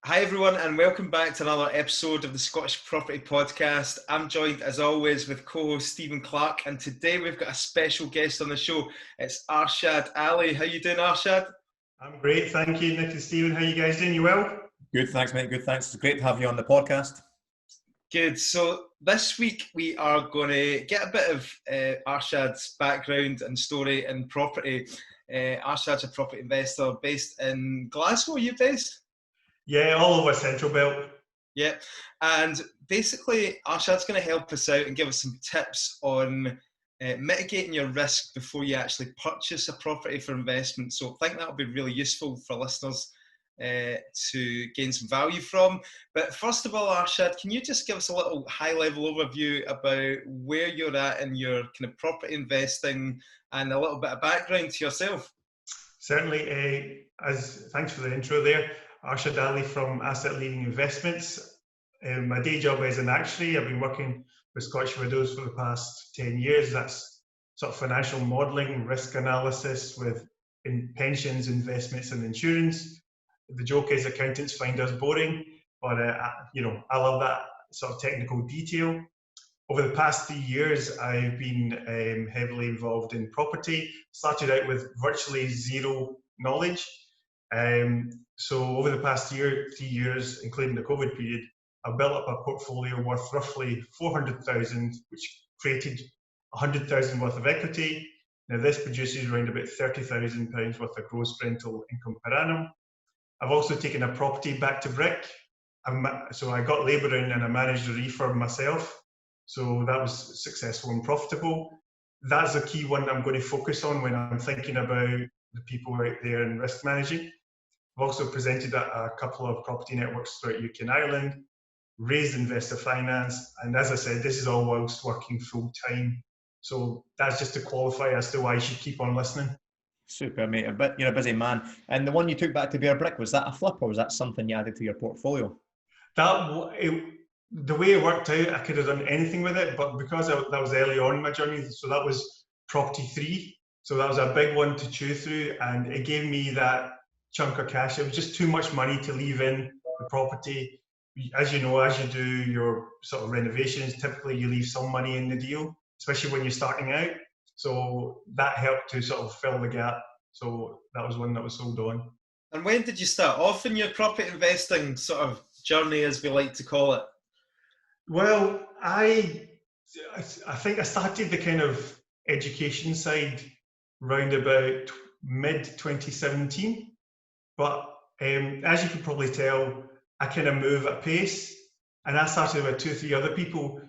Hi everyone, and welcome back to another episode of the Scottish Property Podcast. I'm joined as always with co-host Stephen Clark, and today we've got a special guest on the show. It's Arshad Ali. How you doing, Arshad? I'm great, thank you, Nick and Stephen. How you guys doing? You well? Good, thanks, mate. Good, thanks. It's great to have you on the podcast. Good. So this week we are going to get a bit of Arshad's background and story in property. Arshad's a property investor based in Glasgow. Are you based? Yeah, all over Central Belt. Yeah, and basically Arshad's going to help us out and give us some tips on mitigating your risk before you actually purchase a property for investment. So I think that'll be really useful for listeners to gain some value from. But first of all, Arshad, can you just give us a little high-level overview about where you're at in your kind of property investing and a little bit of background to yourself? Certainly, thanks for the intro there. Arshad Ali from Asset Leading Investments. My day job is an actuary. I've been working with Scottish Widows for the past 10 years. That's sort of financial modelling, risk analysis in pensions, investments and insurance. The joke is accountants find us boring, but I love that sort of technical detail. Over the past 3 years, I've been heavily involved in property. Started out with virtually zero knowledge. So over the past 3 years, including the COVID period, I've built up a portfolio worth roughly 400,000, which created 100,000 worth of equity. Now this produces around about £30,000 worth of gross rental income per annum. I've also taken a property back to brick. So I got labour in and I managed the refurb myself. So that was successful and profitable. That's a key one I'm going to focus on when I'm thinking about the people out there in risk managing. I've also presented at a couple of property networks throughout UK and Ireland, raised investor finance, and as I said, this is all whilst working full time. So that's just to qualify as to why you should keep on listening. Super, mate. You're a busy man. And the one you took back to Bear Brick, was that a flip or was that something you added to your portfolio? The way it worked out, I could have done anything with it, but because that was early on in my journey, so that was property 3. So that was a big one to chew through, and it gave me that chunk of cash. It was just too much money to leave in the property. As you know, as you do your sort of renovations, typically you leave some money in the deal, especially when you're starting out. So that helped to sort of fill the gap. So that was one that was sold on. And when did you start off in your property investing sort of journey, as we like to call it? Well, I think I started the kind of education side round about mid-2017. But as you can probably tell, I kind of move at pace. And I started with 2 or 3 other people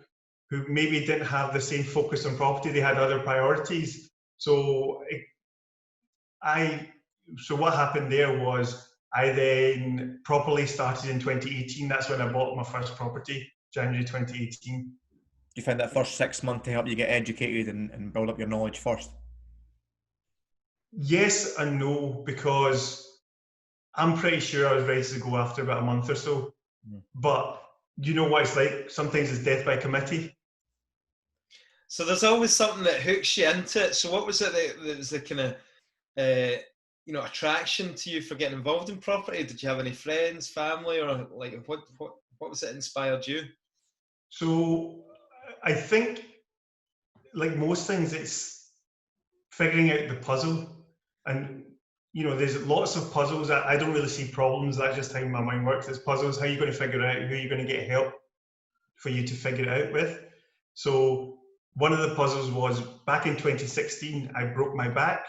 who maybe didn't have the same focus on property. They had other priorities. So what happened there was I then properly started in 2018. That's when I bought my first property, January 2018. You found that first 6 months to help you get educated and build up your knowledge first? Yes and no, because I'm pretty sure I was ready to go after about a month or so. But you know what it's like? Sometimes it's death by committee. So there's always something that hooks you into it. So what was it that was the kind of attraction to you for getting involved in property? Did you have any friends, family, or like what was it inspired you? So I think, like most things, it's figuring out the puzzle. And there's lots of puzzles. I don't really see problems. That's just how my mind works. It's puzzles. How are you going to figure it out? Who are you going to get help for you to figure it out with? So one of the puzzles was back in 2016, I broke my back.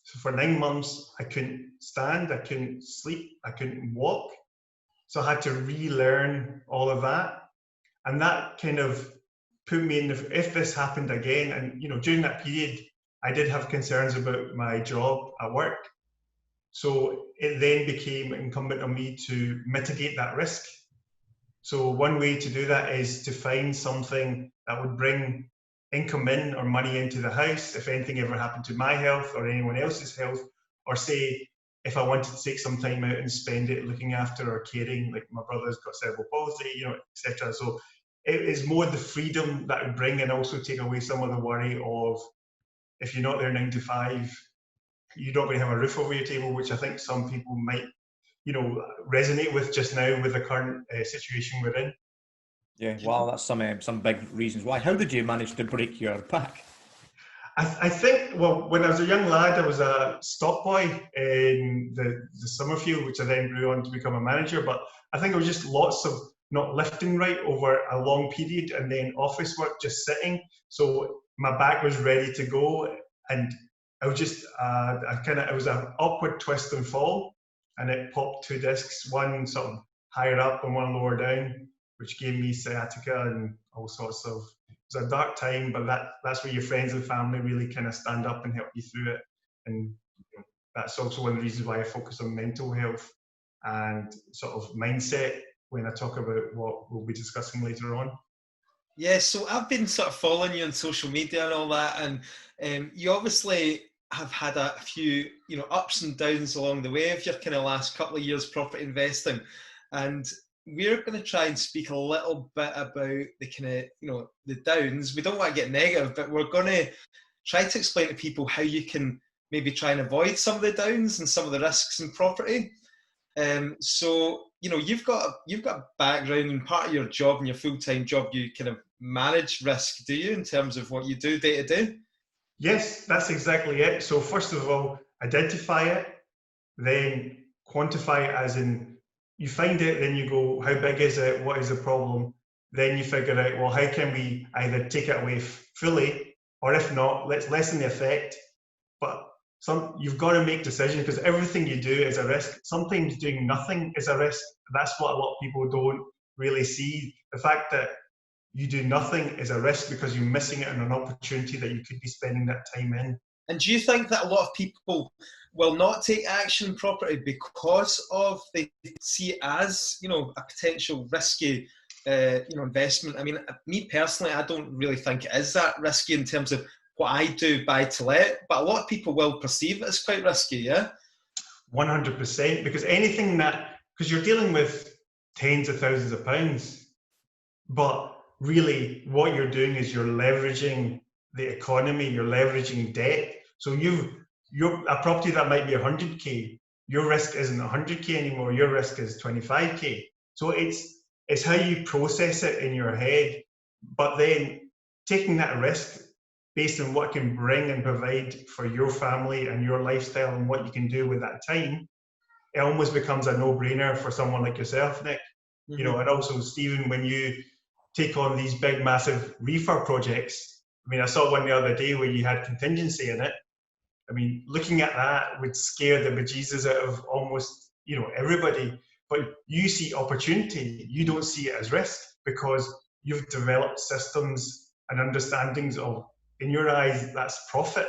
So for 9 months, I couldn't stand, I couldn't sleep, I couldn't walk. So I had to relearn all of that. And that kind of put me in if this happened again, and during that period, I did have concerns about my job at work. So it then became incumbent on me to mitigate that risk. So one way to do that is to find something that would bring income in or money into the house if anything ever happened to my health or anyone else's health, or say if I wanted to take some time out and spend it looking after or caring, like my brother's got cerebral palsy, etc. So it is more the freedom that would bring, and also take away some of the worry of if you're not there 9 to 5, you're not going to have a roof over your table, which I think some people might resonate with just now with the current situation we're in. Yeah, wow, that's some big reasons why. How did you manage to break your back? I think, well, when I was a young lad, I was a stock boy in the Summerfield, which I then grew on to become a manager. But I think it was just lots of not lifting right over a long period, and then office work, just sitting. So my back was ready to go, and I was just, it was an awkward twist and fall, and it popped 2 discs, one sort of higher up and one lower down, which gave me sciatica and all sorts of. It was a dark time, but that's where your friends and family really kind of stand up and help you through it. And that's also one of the reasons why I focus on mental health and sort of mindset when I talk about what we'll be discussing later on. Yeah, so I've been sort of following you on social media and all that, and you obviously have had a few, ups and downs along the way of your kind of last couple of years property investing, and we're going to try and speak a little bit about the kind of, the downs. We don't want to get negative, but we're going to try to explain to people how you can maybe try and avoid some of the downs and some of the risks in property. So, you've got a background, and part of your job and your full-time job, you kind of manage risk, do you, in terms of what you do day to day? Yes, that's exactly it. So first of all, identify it, then quantify it, as in you find it, then you go, how big is it? What is the problem? Then you figure out, well, how can we either take it away fully, or if not, let's lessen the effect. But you've got to make decisions, because everything you do is a risk. Sometimes doing nothing is a risk. That's what a lot of people don't really see. The fact that you do nothing is a risk because you're missing out on an opportunity that you could be spending that time in. And do you think that a lot of people will not take action in property because of they see it as, a potential risky, investment? I mean, me personally, I don't really think it is that risky in terms of what I do buy to let, but a lot of people will perceive it as quite risky, yeah? 100%, because because you're dealing with tens of thousands of pounds, but really what you're doing is you're leveraging the economy, you're leveraging debt. So you're a property that might be 100k, your risk isn't 100k anymore, your risk is 25k. So it's how you process it in your head, but then taking that risk based on what it can bring and provide for your family and your lifestyle and what you can do with that time, it almost becomes a no-brainer for someone like yourself, Nick. Mm-hmm. And also Stephen, when you take on these big, massive refurb projects. I mean, I saw one the other day where you had contingency in it. I mean, looking at that would scare the bejesus out of almost, everybody. But you see opportunity. You don't see it as risk because you've developed systems and understandings of, in your eyes, that's profit.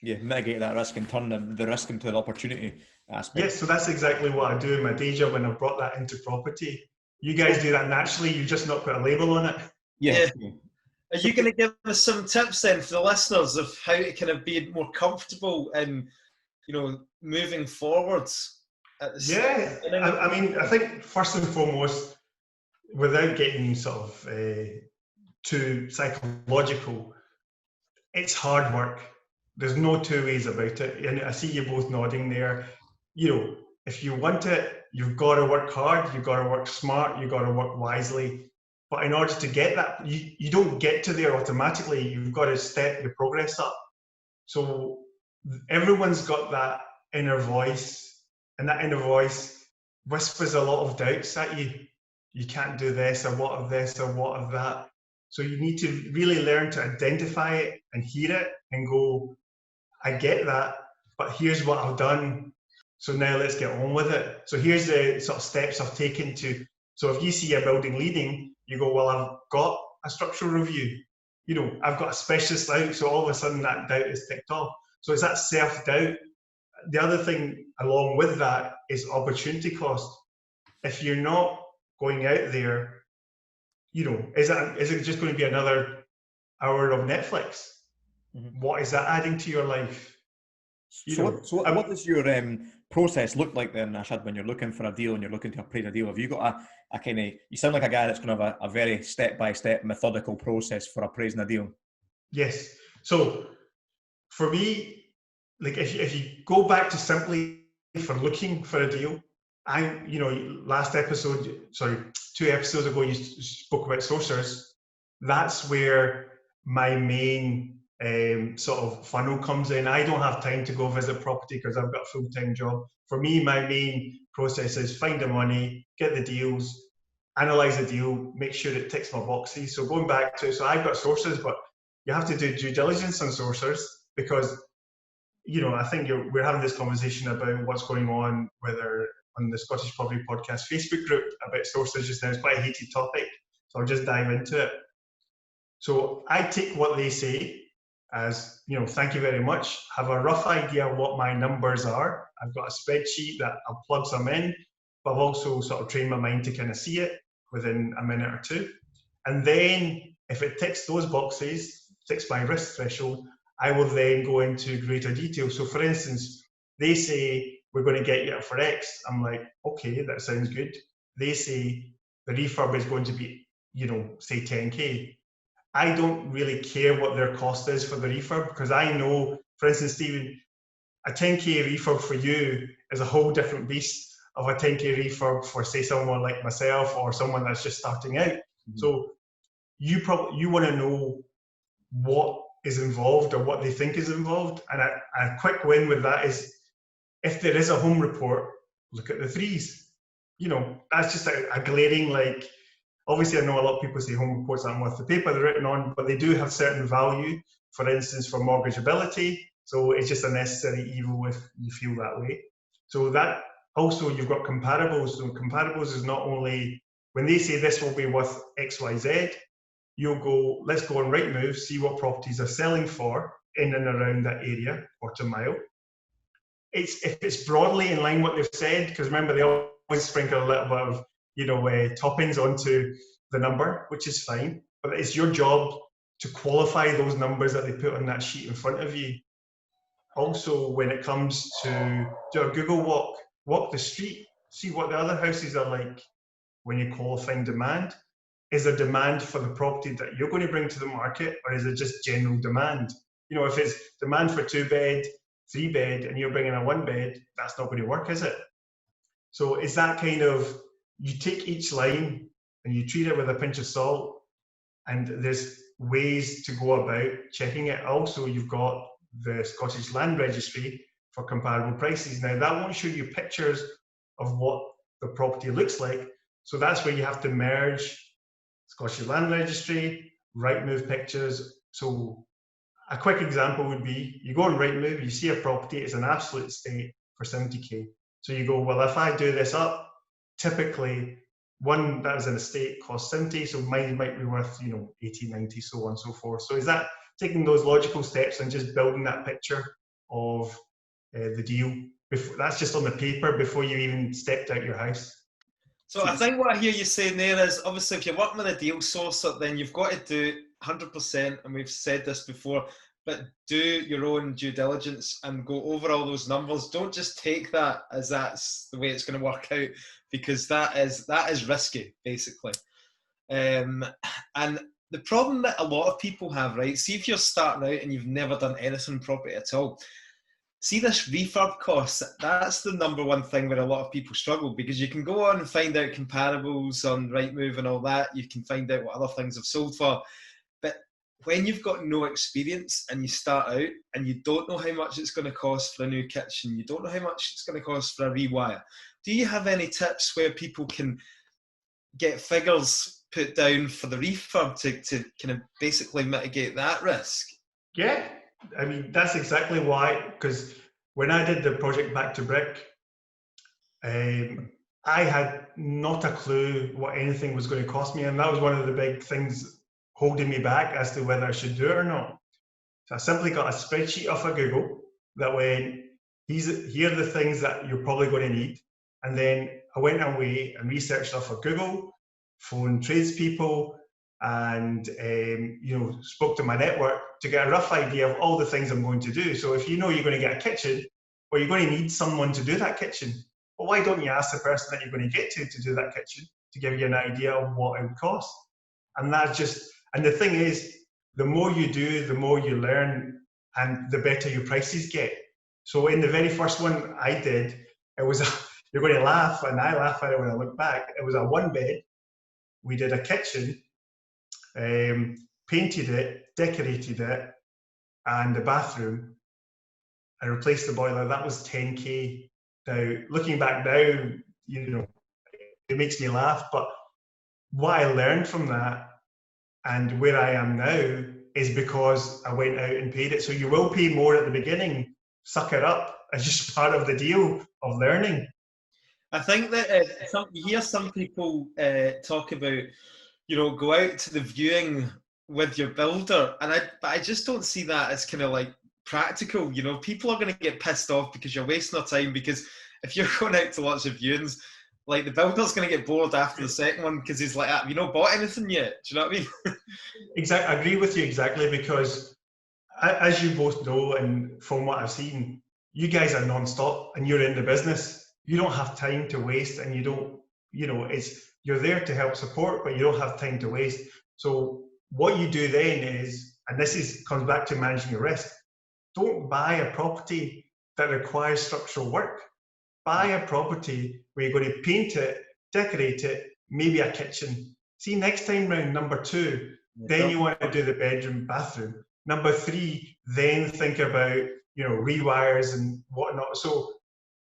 Yeah, mitigate that risk and turn the risk into an opportunity aspect. Yes, so that's exactly what I do in my day job, and I've brought that into property. You guys do that naturally, you just not put a label on it. Yeah. Are you going to give us some tips then for the listeners of how to kind of be more comfortable in, moving forwards? Yeah, I mean, I think first and foremost, without getting sort of too psychological, it's hard work. There's no two ways about it. And I see you both nodding there. If you want it, you've got to work hard, you've got to work smart, you've got to work wisely. But in order to get that, you don't get to there automatically. You've got to step your progress up. So everyone's got that inner voice, and that inner voice whispers a lot of doubts at you. You can't do this, or what of this, or what of that. So you need to really learn to identify it and hear it and go, I get that, but here's what I've done. So now let's get on with it. So here's the sort of steps I've taken to. So if you see a building leading, you go, well, I've got a structural review. I've got a specialist out. So all of a sudden that doubt is ticked off. So it's that self-doubt. The other thing along with that is opportunity cost. If you're not going out there, is it just going to be another hour of Netflix? Mm-hmm. What is that adding to your life? So what does your process look like then, Arshad, when you're looking for a deal and you're looking to appraise a deal? Have you got a kind of, you sound like a guy that's going to have a very step-by-step methodical process for appraising a deal. Yes. So for me, like if you go back to simply for looking for a deal, last episode, sorry, 2 episodes ago, you spoke about sourcers. That's where my main sort of funnel comes in. I don't have time to go visit property because I've got a full-time job. For me, my main process is find the money, get the deals, analyze the deal, make sure it ticks my boxes. So going back to, so I've got sources, but you have to do due diligence on sourcers because, I think we're having this conversation about what's going on, whether on the Scottish Property Podcast Facebook group about sources just now. It's quite a heated topic, so I'll just dive into it. So I take what they say as, thank you very much, have a rough idea of what my numbers are. I've got a spreadsheet that I'll plug some in, but I've also sort of trained my mind to kind of see it within a minute or two. And then if it ticks those boxes, ticks my risk threshold, I will then go into greater detail. So for instance, they say, we're going to get you it for X. I'm like, okay, that sounds good. They say the refurb is going to be, say 10K. I don't really care what their cost is for the refurb because I know, for instance, Stephen, a 10K refurb for you is a whole different beast of a 10K refurb for, say, someone like myself or someone that's just starting out. Mm-hmm. So you want to know what is involved or what they think is involved. And a quick win with that is if there is a home report, look at the threes. That's just a glaring, obviously I know a lot of people say home reports aren't worth the paper they're written on, but they do have certain value, for instance, for mortgageability. So it's just a necessary evil if you feel that way. So that also you've got comparables. So comparables is not only, when they say this will be worth X, Y, Z, you'll go, let's go on Rightmove, see what properties are selling for in and around that area, quarter mile. If it's broadly in line what they've said, because remember they always sprinkle a little bit of toppings onto the number, which is fine, but it's your job to qualify those numbers that they put on that sheet in front of you. Also, when it comes to do a Google walk the street, see what the other houses are like when you're qualifying demand. Is there demand for the property that you're going to bring to the market, or is it just general demand? If it's demand for 2-bed, 3-bed, and you're bringing a 1-bed, that's not going to work, is it? So it's that kind of, you take each line and you treat it with a pinch of salt, and there's ways to go about checking it. Also, you've got the Scottish Land Registry for comparable prices. Now, that won't show you pictures of what the property looks like, so that's where you have to merge Scottish Land Registry, Rightmove pictures. So a quick example would be, you go on Rightmove, you see a property, it's an absolute state for 70K. So you go, well, if I do this up, typically one that is an estate costs 70, so mine might be worth 80, 90, so on and so forth. So is that taking those logical steps and just building that picture of the deal? That's just on the paper before you even stepped out your house. So I think what I hear you saying there is, obviously, if you're working with a deal sourcer, then you've got to do 100%, and we've said this before, but do your own due diligence and go over all those numbers. Don't just take that as that's the way it's going to work out, because that is risky, basically. And the problem that a lot of people have, right? See, if you're starting out and you've never done anything property at all, see this refurb costs, that's the number one thing where a lot of people struggle, because you can go on and find out comparables on Rightmove and all that. You can find out what other things have sold for. But when you've got no experience and you start out and you don't know how much it's going to cost for a new kitchen, you don't know how much it's going to cost for a rewire, do you have any tips where people can get figures put down for the refurb to kind of basically mitigate that risk? Yeah. I mean, that's exactly why, because when I did the project Back to Brick, I had not a clue what anything was going to cost me. And that was one of the big things holding me back as to whether I should do it or not. So I simply got a spreadsheet off of Google that went, here are the things that you're probably going to need. And then I went away and researched off of Google, phoned tradespeople, and spoke to my network to get a rough idea of all the things I'm going to do. So if you know you're going to get a kitchen, well, you're going to need someone to do that kitchen. Well, why don't you ask the person that you're going to get to do that kitchen to give you an idea of what it would cost? And that's just, and the thing is, the more you do, the more you learn, and the better your prices get. So in the very first one I did, it was you're going to laugh, and I laugh at it when I look back. It was a 1-bed. We did a kitchen, painted it, decorated it, and the bathroom. I replaced the boiler. That was 10K. Now, looking back now, it makes me laugh. But what I learned from that and where I am now is because I went out and paid it. So you will pay more at the beginning. Suck it up. It's just part of the deal of learning. I think that you hear some people talk about, go out to the viewing with your builder, but I just don't see that as kind of like practical. People are going to get pissed off because you're wasting their time, because if you're going out to lots of viewings, like, the builder's going to get bored after the second one because he's like, have you not bought anything yet? Do you know what I mean? Exactly. I agree with you exactly, because as you both know, and from what I've seen, you guys are non-stop and you're in the business. You don't have time to waste, and you don't, you're there to help support, but you don't have time to waste. So what you do then is, and comes back to managing your risk, don't buy a property that requires structural work. Buy a property where you're going to paint it, decorate it, maybe a kitchen. See, next time round, number 2, then you want to do the bedroom, bathroom. Number 3, then think about, rewires and whatnot. So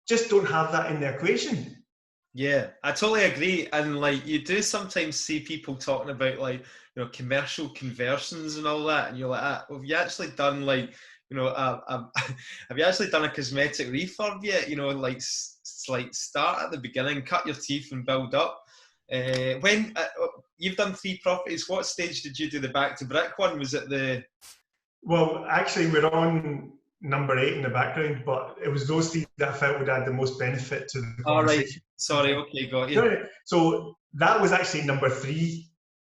just don't have that in the equation. Yeah, I totally agree. And like, you do sometimes see people talking about, like, commercial conversions and all that, and you're like, have you actually done, like, have you actually done a cosmetic refurb yet? Like start at the beginning, cut your teeth and build up. When you've done 3 properties, what stage did you do the back to brick one? Was it the... Well, actually, we're on number 8 in the background, but it was those 3 that I felt would add the most benefit to the conversation. Right. Sorry, okay, got you. So that was actually number 3.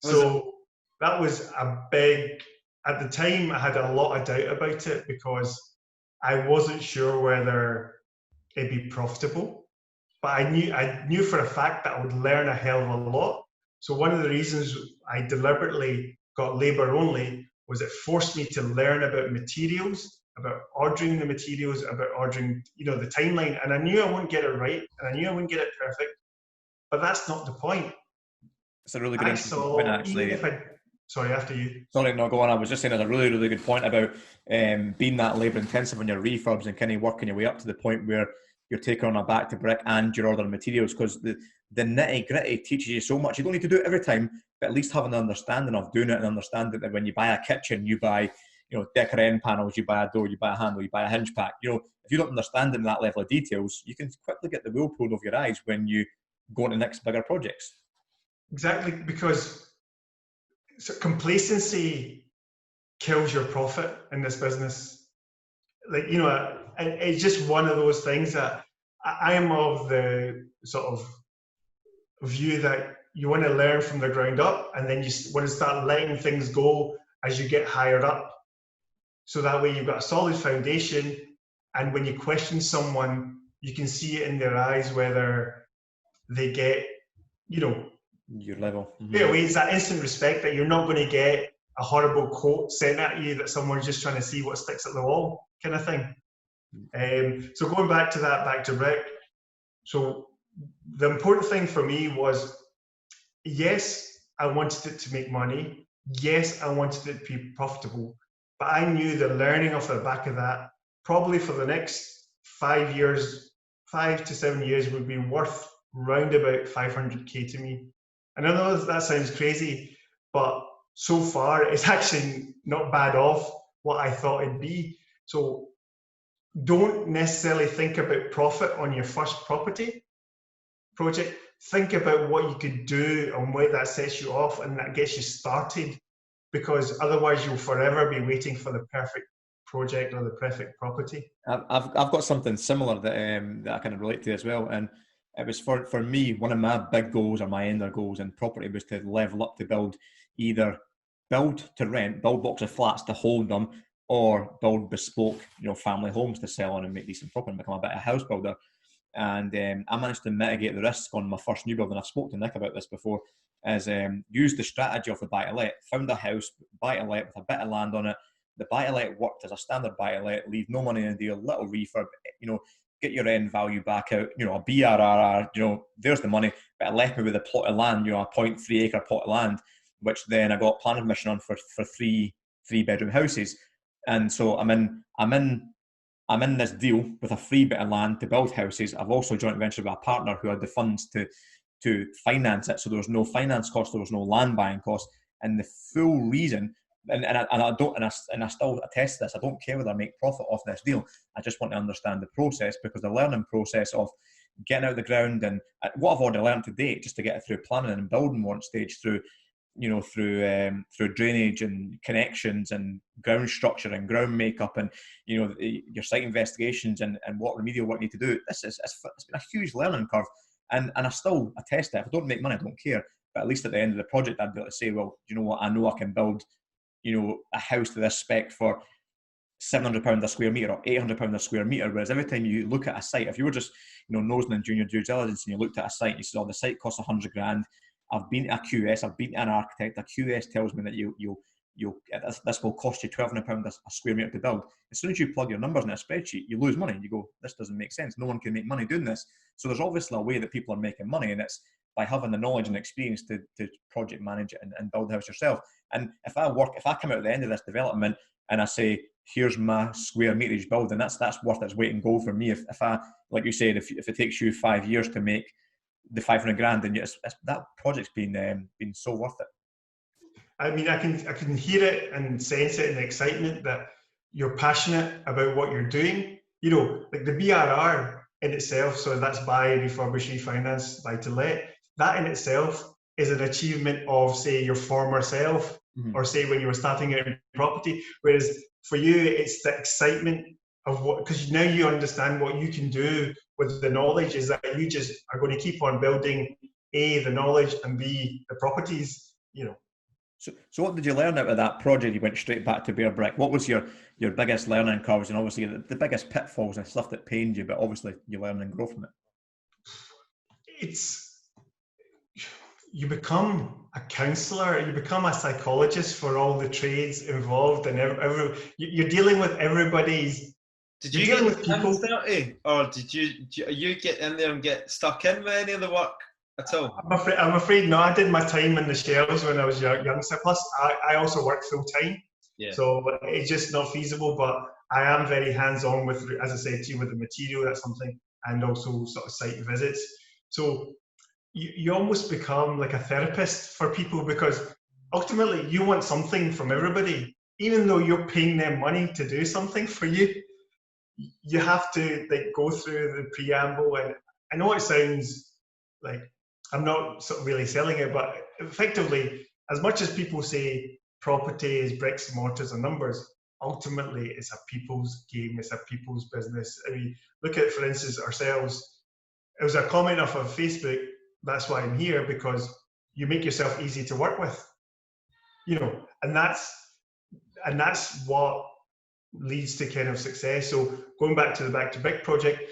So that was a big... At the time, I had a lot of doubt about it because I wasn't sure whether it'd be profitable. But I knew for a fact that I would learn a hell of a lot. So one of the reasons I deliberately got labour only was it forced me to learn about materials, about ordering the materials, about ordering, the timeline. And I knew I wouldn't get it right, and I knew I wouldn't get it perfect. But that's not the point. It's a really good point, actually. Sorry, after you. Sorry, no, go on. I was just saying it's a really, really good point about being that labour intensive on your refurbs and kind of working your way up to the point where you're taking on a back to brick and you're ordering materials, because the nitty gritty teaches you so much. You don't need to do it every time, but at least having an understanding of doing it, and understanding that when you buy a kitchen, you buy, decorating panels, you buy a door, you buy a handle, you buy a hinge pack. If you don't understand in that level of details, you can quickly get the wool pulled over your eyes when you go on to the next bigger projects. Exactly, because complacency kills your profit in this business. Like, it's just one of those things that I am of the sort of view that you want to learn from the ground up, and then you want to start letting things go as you get higher up. So that way you've got a solid foundation, and when you question someone, you can see it in their eyes whether they get, your level. It's that instant respect that you're not going to get a horrible quote sent at you that someone's just trying to see what sticks at the wall, kind of thing. So going back to that, back to brick. So the important thing for me was, yes, I wanted it to make money. Yes, I wanted it to be profitable. But I knew the learning off the back of that, probably for the next 5 to 7 years, would be worth round about 500K to me. And I know that sounds crazy, but so far it's actually not bad off what I thought it'd be. So don't necessarily think about profit on your first property project. Think about what you could do and where that sets you off and that gets you started, because otherwise you'll forever be waiting for the perfect project or the perfect property. I've got something similar that I kind of relate to as well, and it was for me, one of my big goals or my ender goals in property was to level up, to build to rent, build blocks of flats to hold them, or build bespoke, family homes to sell on and make decent profit and become a better house builder. And I managed to mitigate the risk on my first new build, and I've spoken to Nick about this before, is use the strategy of the buy-to-let. Found a house, buy-to-let with a bit of land on it. The buy-to-let worked as a standard buy-to-let, leave no money in the deal, little refurb, get your end value back out, you know, a BRRR, you know, there's the money, but it left me with a plot of land, you know, a 0.3 acre plot of land, which then I got planning permission on for three bedroom houses. And so I'm in this deal with a free bit of land to build houses. I've also joint ventured with a partner who had the funds to finance it. So there was no finance cost, there was no land buying cost. And the full reason, and I still attest to this, I don't care whether I make profit off this deal. I just want to understand the process, because the learning process of getting out of the ground and what I've already learned to date, just to get it through planning and building one stage, through drainage and connections and ground structure and ground makeup and, you know, your site investigations and what remedial work you need to do. It's been a huge learning curve, and I still attest that if I don't make money, I don't care. But at least at the end of the project, I'd be able to say, well, you know what, I know I can build, you know, a house to this spec for £700 a square metre or £800 a square metre. Whereas every time you look at a site, if you were just, you know, nosing and doing your due diligence and you looked at a site, you said, oh, the site costs 100 grand. I've been to a QS, I've been to an architect. A QS tells me that this will cost you £1,200 a square metre to build. As soon as you plug your numbers in a spreadsheet, you lose money. You go, this doesn't make sense. No one can make money doing this. So there's obviously a way that people are making money, and it's by having the knowledge and experience to project manage it and build the house yourself. And if I come out at the end of this development and I say, here's my square meterage building, that's worth its weight in gold for me. If I, like you said, if it takes you 5 years to make the 500 grand, then that project's been so worth it. I mean, I can hear it and sense it in the excitement that you're passionate about what you're doing. You know, like the BRR in itself, so that's buy, refurbish, refinance, buy to let, that in itself is an achievement of, say, your former self, or say when you were starting out in property. Whereas for you, it's the excitement of what, because now you understand what you can do with the knowledge, is that you just are going to keep on building A, the knowledge, and B, the properties, you know. So what did you learn out of that project? You went straight back to bare brick. What was your biggest learning curves, and obviously the biggest pitfalls and stuff that pained you, but obviously you learn and grow from it? You become a counsellor, you become a psychologist for all the trades involved, and you're dealing with everybody's. Did you get with people dirty, or did you get in there and get stuck in with any of the work at all? I'm afraid no. I did my time in the shelves when I was young. So plus, I also work full time, so it's just not feasible. But I am very hands-on with, as I said to you, with the material. That's something, and also sort of site visits. So you almost become like a therapist for people, because ultimately you want something from everybody, even though you're paying them money to do something for you. You have to like go through the preamble, and I know it sounds like I'm not sort of really selling it, but effectively, as much as people say property is bricks and mortars and numbers, ultimately it's a people's game, it's a people's business. I mean, look at, for instance, ourselves. It was a comment off of Facebook, that's why I'm here, because you make yourself easy to work with, you know, and that's what leads to kind of success. So going back to the Back to Brick project,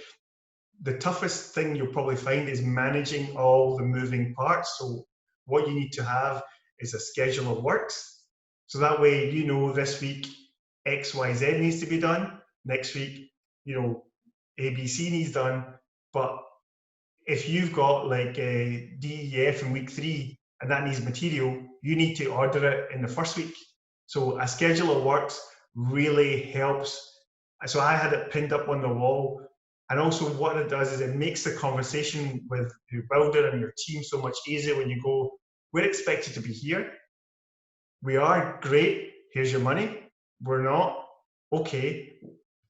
the toughest thing you'll probably find is managing all the moving parts. So what you need to have is a schedule of works. So that way, you know, this week X, Y, Z needs to be done. Next week, you know, A, B, C needs done. But if you've got like a D, E, F in week 3 and that needs material, you need to order it in the first week. So a schedule of works really helps. So I had it pinned up on the wall. And also what it does is it makes the conversation with your builder and your team so much easier when you go, we're expected to be here. We are, great, here's your money. We're not, okay,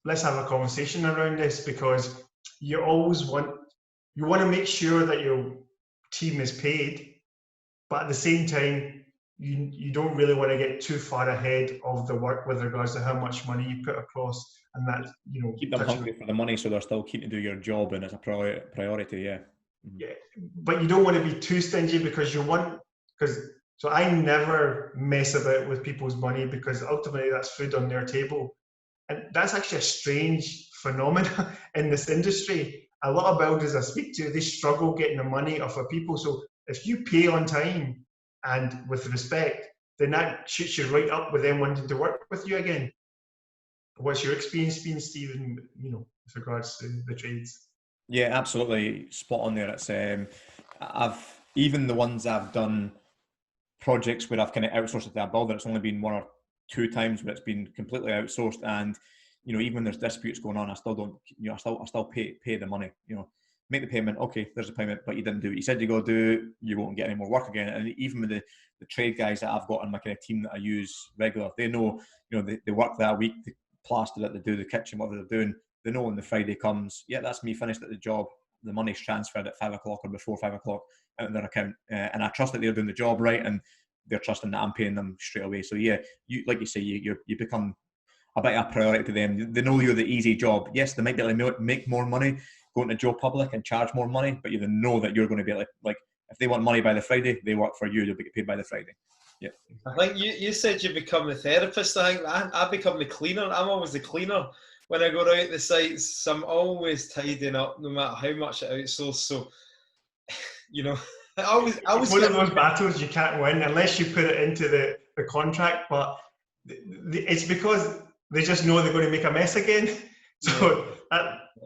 let's have a conversation around this, because you always want to make sure that your team is paid, but at the same time, you don't really want to get too far ahead of the work with regards to how much money you put across, and that, you know, keep them hungry for the money, so they're still keen to do your job, and it's a priority. Yeah. Yeah, but you don't want to be too stingy, because so I never mess about with people's money, because ultimately that's food on their table, and that's actually a strange phenomenon in this industry. A lot of builders I speak to, they struggle getting the money off of people. So if you pay on time and with respect, then that shoots you right up with them wanting to work with you again. What's your experience been, Stephen, with regards to the trades? Yeah, absolutely spot on there. It's I've even the ones I've done projects where I've kind of outsourced it to a builder, it's only been 1 or 2 times where it's been completely outsourced, and even when there's disputes going on, I still don't, I still pay the money, make the payment, okay, there's a payment, but you didn't do what you said you're going to do, you won't get any more work again. And even with the trade guys that I've got in my kind of team that I use regular, they know, they work that week, they plaster it, they do the kitchen, whatever they're doing, they know when the Friday comes, yeah, that's me finished at the job, the money's transferred at 5 o'clock or before 5 o'clock out in their account, and I trust that they're doing the job right, and they're trusting that I'm paying them straight away. So yeah, like you say, you become a bit of a priority to them. They know you're the easy job. Yes, they might be able to make more money going to Joe Public and charge more money, but you know that you're going to be like if they want money by the Friday, they work for you, they'll get paid by the Friday. Yeah. I think you said you become the therapist. I think I become the cleaner. I'm always the cleaner when I go out to the sites. So I'm always tidying up no matter how much I outsource. So, I always it's one of those battles you can't win unless you put it into the contract, but it's because they just know they're going to make a mess again. So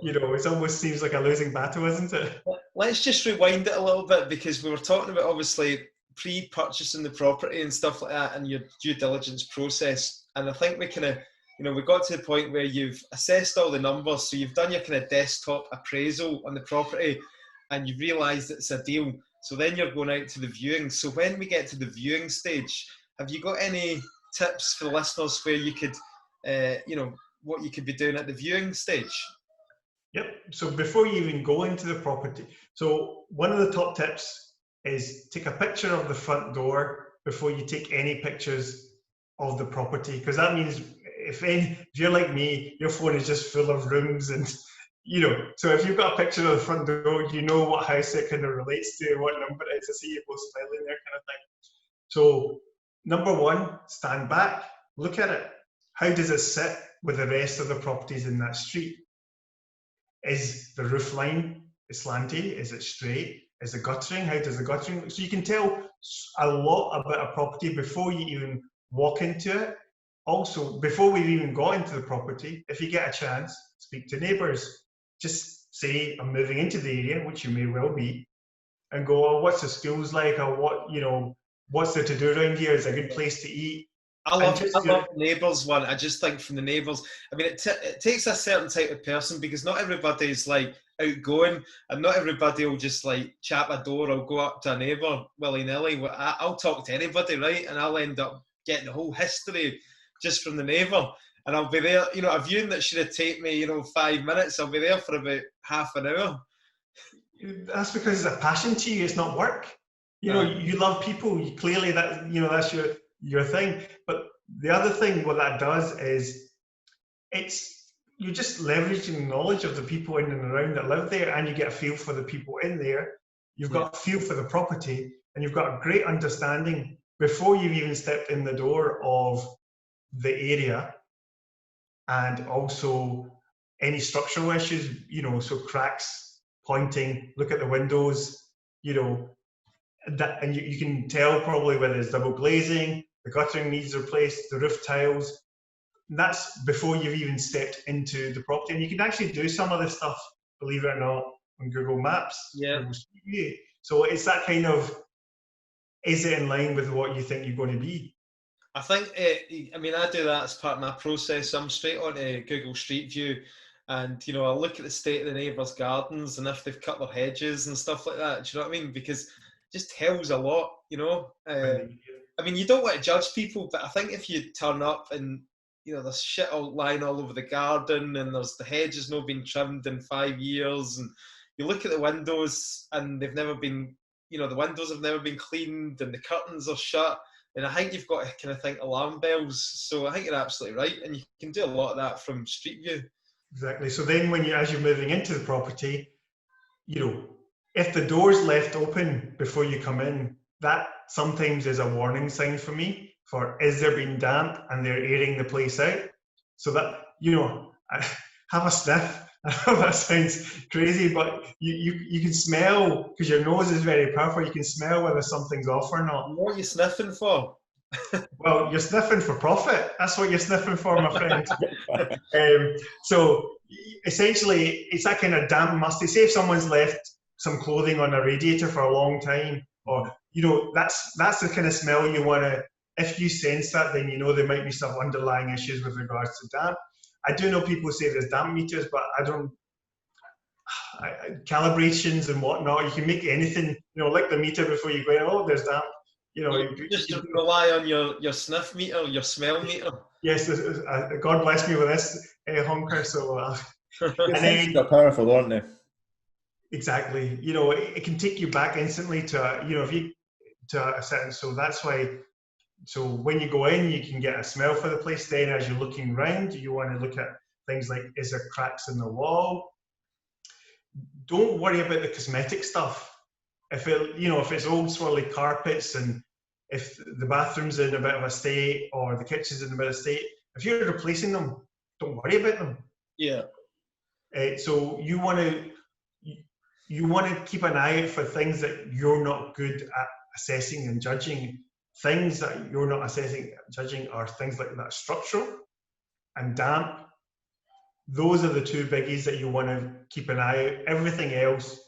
it almost seems like a losing battle, isn't it? Let's just rewind it a little bit, because we were talking about obviously pre-purchasing the property and stuff like that and your due diligence process. And I think we kind of, we got to the point where you've assessed all the numbers. So you've done your kind of desktop appraisal on the property and you've realised it's a deal. So then you're going out to the viewing. So when we get to the viewing stage, have you got any tips for the listeners where you could, what you could be doing at the viewing stage? Yep. So before you even go into the property, so one of the top tips is take a picture of the front door before you take any pictures of the property, because that means if you're like me, your phone is just full of rooms and so if you've got a picture of the front door, you know what house it kind of relates to, what number it is. I see you both smiling there, kind of thing. So number one, stand back, look at it. How does it sit with the rest of the properties in that street? Is the roof line slanty? Is it straight? Is the guttering? How does the guttering look? So you can tell a lot about a property before you even walk into it. Also, before we've even got into the property, if you get a chance, speak to neighbours. Just say, I'm moving into the area, which you may well be, and go, oh, what's the schools like? Or what's there to do around here? Is it a good place to eat? I love the neighbours one. I just think from the neighbours, I mean, it takes a certain type of person, because not everybody's like outgoing, and not everybody will just like chat a door or go up to a neighbour willy-nilly. I'll talk to anybody, right? And I'll end up getting the whole history just from the neighbour. And I'll be there, a viewing that should have taken me, 5 minutes, I'll be there for about half an hour. That's because it's a passion to you, it's not work. You love people, clearly that, that's your thing. But the other thing what that does is you're just leveraging knowledge of the people in and around that live there, and you get a feel for the people in there. You've got a feel for the property, and you've got a great understanding before you've even stepped in the door of the area. And also any structural issues, so cracks, pointing, look at the windows, that, and you can tell probably whether it's double glazing, the guttering needs replaced, the roof tiles. And that's before you've even stepped into the property. And you can actually do some of this stuff, believe it or not, on Google Maps. Yeah. Google Street View. So it's that kind of, is it in line with what you think you're going to be? I think, I do that as part of my process. I'm straight onto Google Street View, and I look at the state of the neighbours' gardens and if they've cut their hedges and stuff like that. Do you know what I mean? Because it just tells a lot. You don't want to judge people, but I think if you turn up and there's shit lying all over the garden and there's the hedges not been trimmed in 5 years, and you look at the windows and they've never been, the windows have never been cleaned and the curtains are shut. And I think you've got to kind of think alarm bells. So I think you're absolutely right. And you can do a lot of that from Street View. Exactly. So then as you're moving into the property, if the door's left open before you come in, that sometimes is a warning sign for me for, is there been damp and they're airing the place out? So that, have a sniff. I know that sounds crazy, but you can smell, because your nose is very powerful, you can smell whether something's off or not. What are you sniffing for? Well, you're sniffing for profit. That's what you're sniffing for, my friend. So essentially, it's that kind of damp, musty. Say if someone's left some clothing on a radiator for a long time, or that's the kind of smell you want to. If you sense that, then there might be some underlying issues with regards to damp. I do know people say there's damp meters, but I don't. Calibrations and whatnot, you can make anything, like the meter before you go in. Oh, there's damp. You just rely on your sniff meter, your smell meter. Yes, God bless me with this honker. So, and then they're powerful, aren't they? Exactly. It can take you back instantly to a certain. So that's why. So when you go in, you can get a smell for the place. Then, as you're looking around, you want to look at things like, is there cracks in the wall? Don't worry about the cosmetic stuff. If it's old swirly carpets, and if the bathroom's in a bit of a state or the kitchen's in a bit of a state, if you're replacing them, don't worry about them. Yeah. So you want to keep an eye out for things that you're not good at assessing and judging. Things that you're not assessing and judging are things like that structural and damp. Those are the two biggies that you want to keep an eye out. Everything else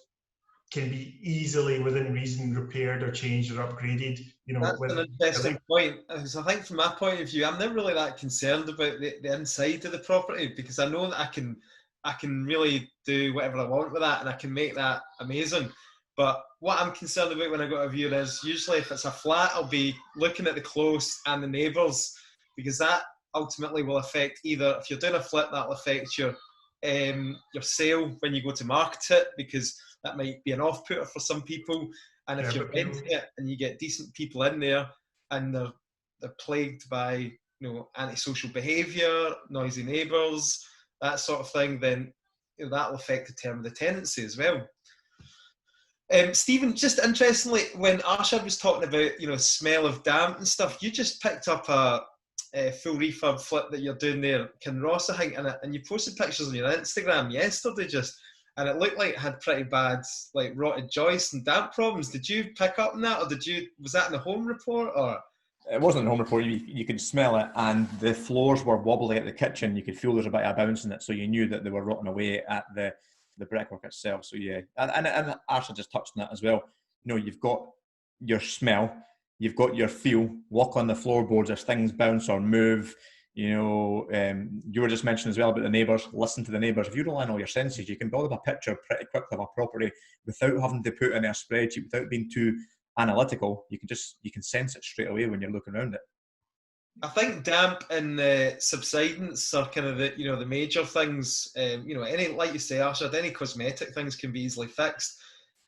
can be easily, within reason, repaired or changed or upgraded. That's an interesting point. Because I think from my point of view, I'm not really that concerned about the inside of the property, because I know that I can really do whatever I want with that, and I can make that amazing. But what I'm concerned about when I go to view is, usually if it's a flat, I'll be looking at the close and the neighbours, because that ultimately will affect, either if you're doing a flip, that'll affect your sale when you go to market it, because that might be an off-putter for some people. And if you're renting it and you get decent people in there and they're plagued by antisocial behaviour, noisy neighbours, that sort of thing, then that'll affect the term of the tenancy as well. Stephen, just interestingly, when Arshad was talking about smell of damp and stuff, you just picked up a full refurb flip that you're doing there, Kinross, I think, and you posted pictures on your Instagram yesterday and it looked like it had pretty bad, like, rotted joists and damp problems. Did you pick up on that, or was that in the home report, or? It wasn't in the home report. You could smell it, and the floors were wobbly at the kitchen. You could feel there's a bit of bounce in it, so you knew that they were rotting away at the brickwork itself. So yeah, and Arshad just touched on that as well. You've got your smell, you've got your feel. Walk on the floorboards as things bounce or move. You were just mentioning as well about the neighbours. Listen to the neighbours. If you rely on all your senses, you can build up a picture pretty quickly of a property without having to put in a spreadsheet, without being too analytical. You can sense it straight away when you're looking around it. I think damp and subsidence are kind of the major things. Any, like you say, Arshad, any cosmetic things can be easily fixed.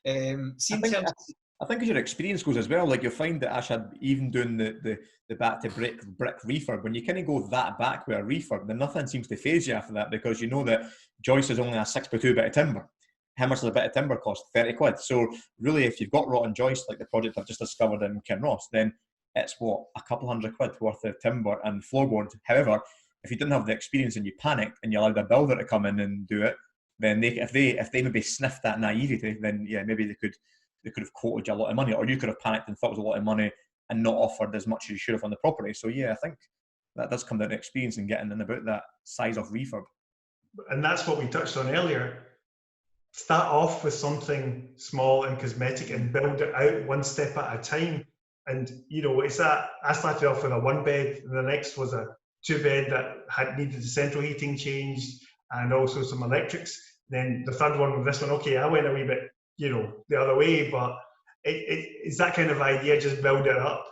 I think as your experience goes as well, like you'll find that Arshad, even doing the back to brick refurb, when you kind of go that back with a refurb, then nothing seems to phase you after that, because you know that joist is only a 6x2 bit of timber. How much does a bit of timber cost? 30 quid. So really, if you've got rotten joist, like the project I've just discovered in Kinross, then it's a couple $100 worth of timber and floorboard. However, if you didn't have the experience and you panicked and you allowed a builder to come in and do it, then if they maybe sniffed that naivety, then yeah, maybe they could have quoted you a lot of money, or you could have panicked and thought it was a lot of money and not offered as much as you should have on the property. So yeah, I think that does come down to experience and getting in about that size of refurb. And that's what we touched on earlier. Start off with something small and cosmetic and build it out one step at a time. And it's that I started off with a 1-bed, and the next was a 2-bed that had needed the central heating changed and also some electrics. Then the third one with this one, okay, I went a wee bit, the other way, but it's that kind of idea. Just build it up,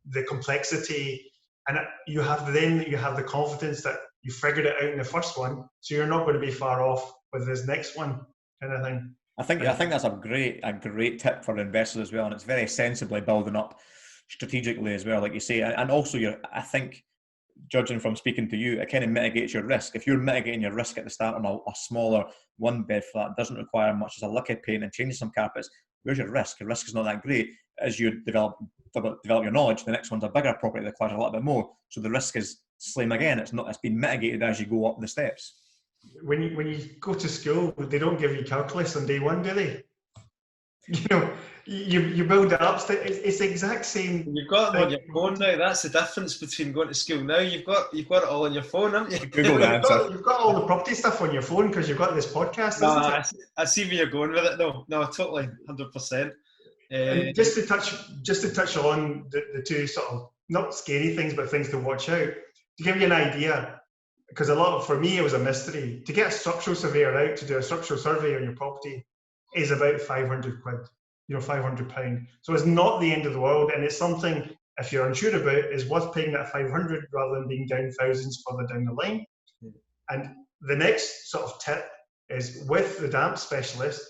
the complexity, and you have the confidence that you figured it out in the first one, so you're not going to be far off with this next one, kind of thing. I think that's a great tip for investors as well, and it's very sensibly building up strategically as well, like you say, and also I think, judging from speaking to you, it kind of mitigates your risk. If you're mitigating your risk at the start on a smaller 1-bed flat, doesn't require much as a liquid paint and changing some carpets, where's your risk? Your risk is not that great. As you develop your knowledge, the next one's a bigger property that requires a little bit more, so the risk is slim again. It's been mitigated as you go up the steps. When you go to school, they don't give you calculus on day one, do they? You build it up. It's the exact same. You've got them on your phone now. That's the difference between going to school now. You've got it all on your phone, haven't you? Google the answer. You've got all the property stuff on your phone because you've got this podcast, isn't it? I see where you're going with it. No, totally, 100%. And just to touch on the two sort of not scary things, but things to watch out. To give you an idea, because for me it was a mystery. To get a structural surveyor out to do a structural survey on your property is about 500 quid. £500. So it's not the end of the world, and it's something, if you're unsure about, is worth paying that 500 rather than being down thousands further down the line. And the next sort of tip is, with the damp specialist,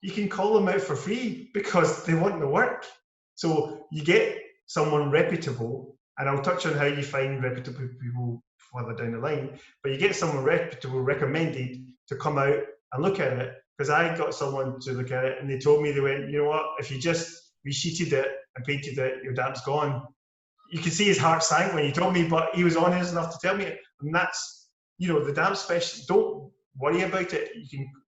you can call them out for free because they want the work. So you get someone reputable, and I'll touch on how you find reputable people further down the line, but you get someone reputable recommended to come out and look at it. Because I got someone to look at it, and they told me, they went, you know what, if you just resheeted it and painted it, your damp's gone. You can see his heart sank when he told me, but he was honest enough to tell me it. And that's, the damp specialist, don't worry about it.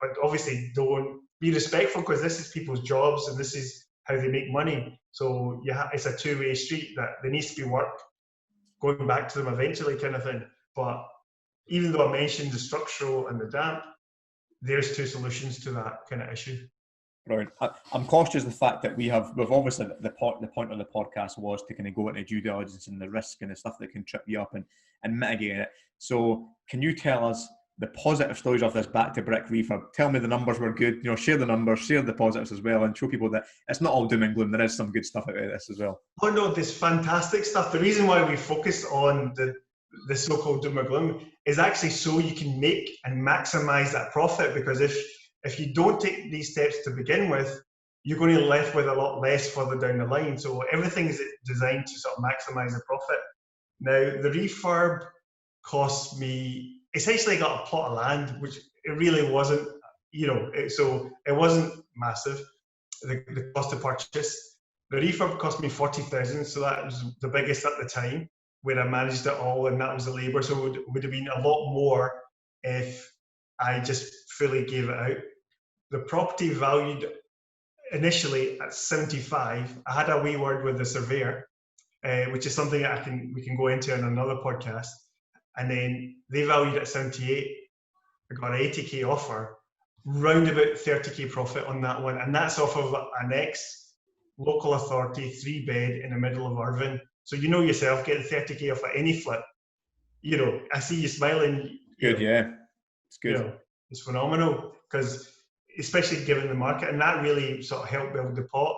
But obviously don't be respectful, because this is people's jobs and this is how they make money. So it's a two-way street, that there needs to be work going back to them eventually, kind of thing. But even though I mentioned the structural and the damp, there's two solutions to that kind of issue. Right. I'm cautious of the fact that we've obviously the point of the podcast was to kind of go into due diligence and the risk and the stuff that can trip you up and mitigate it. So can you tell us the positive stories of this back to brick refurb? Tell me the numbers were good. Share the numbers, share the positives as well, and show people that it's not all doom and gloom. There is some good stuff out of this as well. Oh no, there's fantastic stuff. The reason why we focus on the so-called doom or gloom is actually so you can make and maximize that profit, because if you don't take these steps to begin with, you're going to be left with a lot less further down the line. So everything is designed to sort of maximize the profit. Now, the refurb cost me, essentially I got a plot of land, which it really wasn't, so it wasn't massive, the cost of purchase. The refurb cost me 40,000, so that was the biggest at the time, where I managed it all, and that was the labour. So it would have been a lot more if I just fully gave it out. The property valued initially at 75. I had a wee word with the surveyor, which is something that we can go into in another podcast. And then they valued at 78. I got an 80k offer, round about 30k profit on that one, and that's off of an ex-local authority 3-bed in the middle of Irvine. So yourself, getting 30k off at any flip. I see you smiling. Good, yeah. It's good. It's phenomenal, because especially given the market, and that really sort of helped build the pot,